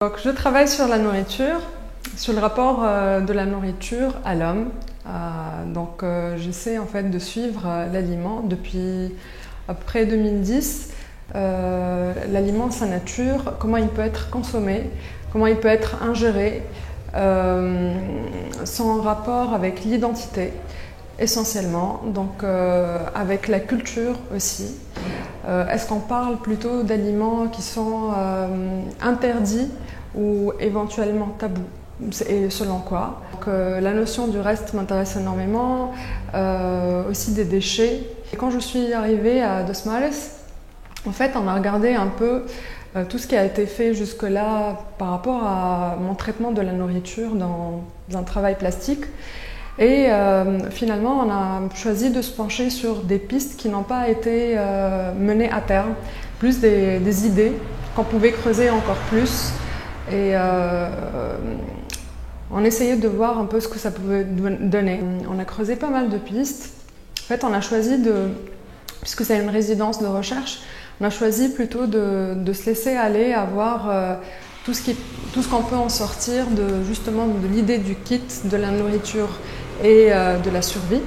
Donc, je travaille sur la nourriture, sur le rapport de la nourriture à l'homme. J'essaie en fait de suivre l'aliment depuis à peu près 2010. L'aliment, sa nature, comment il peut être consommé, comment il peut être ingéré, son rapport avec l'identité essentiellement, avec la culture aussi. Est-ce qu'on parle plutôt d'aliments qui sont interdits ou éventuellement tabous? Et selon quoi? La notion du reste m'intéresse énormément, aussi des déchets. Et quand je suis arrivée à Dos Mares, en fait, on a regardé un peu tout ce qui a été fait jusque-là par rapport à mon traitement de la nourriture dans un travail plastique. Et finalement, on a choisi de se pencher sur des pistes qui n'ont pas été menées à terme, plus des idées qu'on pouvait creuser encore plus. Et on essayait de voir un peu ce que ça pouvait donner. On a creusé pas mal de pistes. En fait, on a choisi puisque c'est une résidence de recherche, on a choisi plutôt de se laisser aller à voir tout ce qu'on peut en sortir justement de l'idée du kit, de la nourriture et de la survie.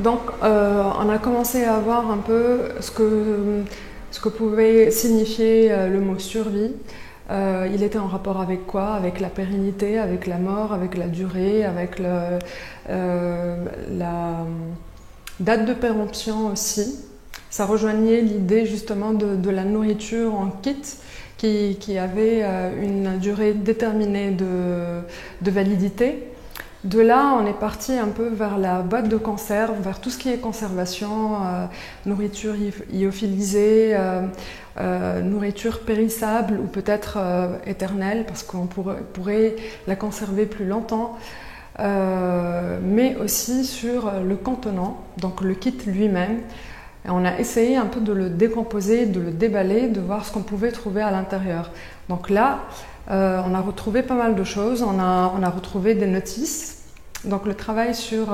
Donc on a commencé à voir un peu ce que pouvait signifier le mot survie. Il était en rapport avec quoi? Avec la pérennité, avec la mort, avec la durée, avec la date de péremption aussi. Ça rejoignait l'idée justement de la nourriture en kit qui avait une durée déterminée de validité. De là, on est parti un peu vers la boîte de conserve, vers tout ce qui est conservation, nourriture lyophilisée, nourriture périssable ou peut-être éternelle parce qu'on pourrait la conserver plus longtemps, mais aussi sur le contenant, donc le kit lui-même. Et on a essayé un peu de le décomposer, de le déballer, de voir ce qu'on pouvait trouver à l'intérieur. Donc là, on a retrouvé pas mal de choses. On a retrouvé des notices. Donc le travail sur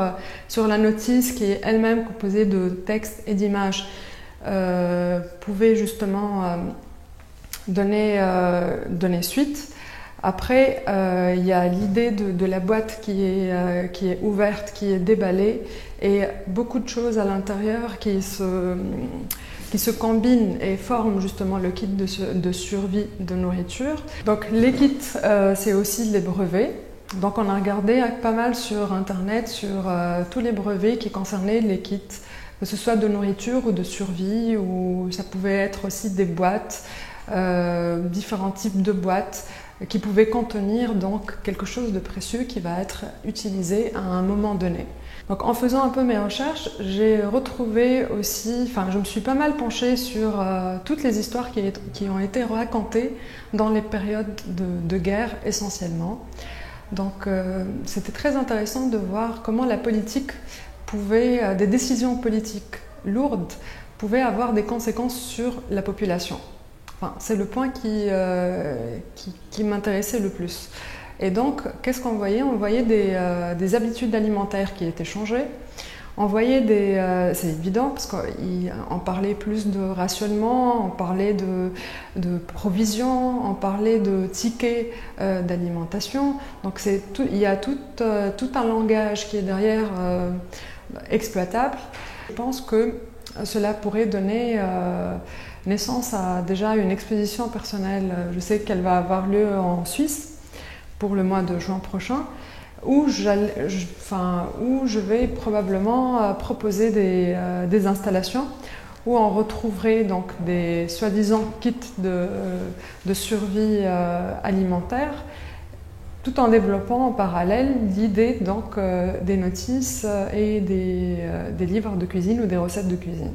la notice, qui est elle-même composée de textes et d'images, pouvait justement donner suite. Après, il y a l'idée de la boîte qui est ouverte, qui est déballée, et beaucoup de choses à l'intérieur qui se combinent et forment justement le kit de survie de nourriture. Donc les kits, c'est aussi les brevets. Donc on a regardé pas mal sur internet sur tous les brevets qui concernaient les kits, que ce soit de nourriture ou de survie, ou ça pouvait être aussi des boîtes, différents types de boîtes qui pouvaient contenir donc quelque chose de précieux qui va être utilisé à un moment donné. Donc en faisant un peu mes recherches, j'ai retrouvé aussi, je me suis pas mal penchée sur toutes les histoires qui ont été racontées dans les périodes de guerre essentiellement. Donc c'était très intéressant de voir comment la politique des décisions politiques lourdes pouvaient avoir des conséquences sur la population. C'est le point qui m'intéressait le plus. Et donc, qu'est-ce qu'on voyait? On voyait des habitudes alimentaires qui étaient changées. On voyait c'est évident parce qu'on parlait plus de rationnement, on parlait de provisions, on parlait de tickets d'alimentation. Donc il y a tout un langage qui est derrière exploitable. Je pense que cela pourrait donner naissance à déjà une exposition personnelle. Je sais qu'elle va avoir lieu en Suisse pour le mois de juin prochain, où je vais probablement proposer des installations où on retrouverait donc des soi-disant kits de survie alimentaire, tout en développant en parallèle l'idée des notices et des livres de cuisine ou des recettes de cuisine.